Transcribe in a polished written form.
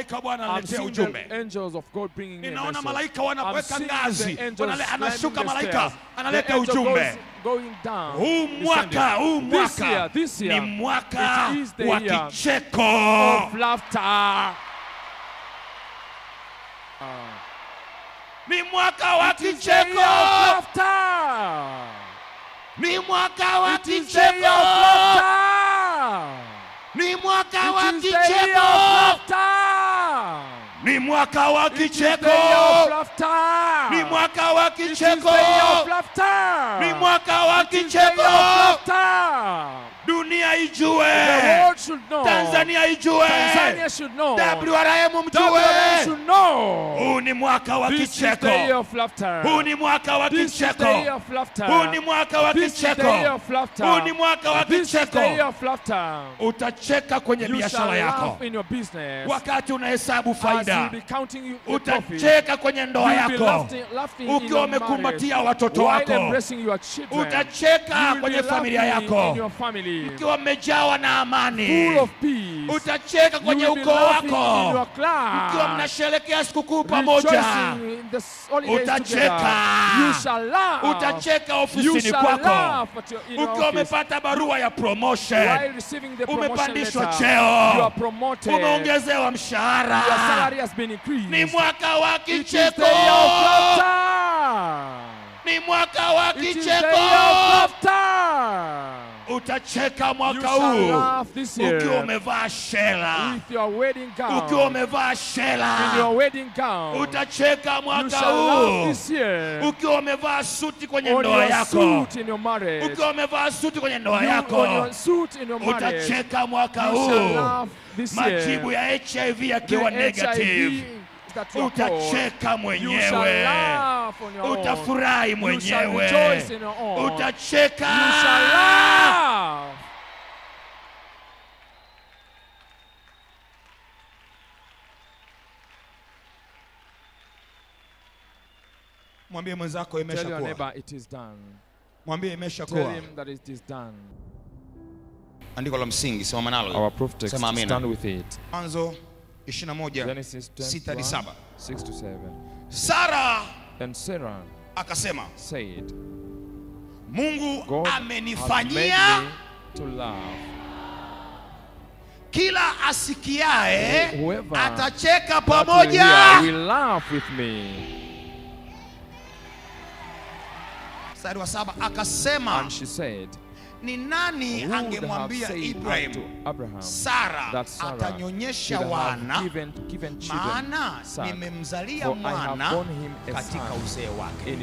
malaika wa Bwana analetea ujumbe. Angels of God bringing me a Ninaona message. malaika wanaweka ngazi. Anashuka malaika analeta ujumbe. Going down. Huu mwaka ni mwaka wa kicheko. Of laughter. Ni mwaka wa kicheko. Ni mwaka wa kicheko. Ni mwaka wa kicheko. Ni mwaka wa kicheko. Ni mwaka wa kicheko. Ni mwaka wa kicheko. Dunia ijue. Tanzania ijue. WRM mjue. Huu ni mwaka wa kicheko. Huu ni mwaka wa kicheko. Huu ni mwaka wa kicheko. Huu ni mwaka wa kicheko. Utacheka kwenye biashara yako wakati unahesabu faida. Utacheka kwenye ndoa yako ukiwa umekumbatia watoto wako. Utacheka kwenye familia yako ukiwa umejawa na amani. Utacheka kwenye ukoo wako ukiwa mnasherehekea sikukuu pamoja. Utacheka. Utacheka ofisini kwako ukiwa umepata barua ya promotion. Umepandishwa cheo. Umeongezewa mshahara. Ni mwaka wa kicheko. Ni mwaka wa kicheko. Utacheka mwaka huu ukiwa umevaa shela. Ukiwa umevaa shela. Utacheka mwaka huu ukiwa umevaa suti kwenye ndoa yako. Ukiwa umevaa suti kwenye ndoa yako. Utacheka mwaka huu majibu ya HIV yakiwa negative. Utacheka mwenyewe. Utafurahi mwenyewe. Utacheka. Mwambie mwenzako imeshakuwa. Mwambie imeshakuwa. Andiko la msingi soma nalo. Sema amina. Mwanzo 21:6-7. Sarah akasema, Mungu amenifanyia kila asikiae atacheka pamoja. Mstari wa 7 akasema, ni nani angemwambia Ibrahim Sara atanyonyesha wana, maana nimemzalia mwana katika uzee wake.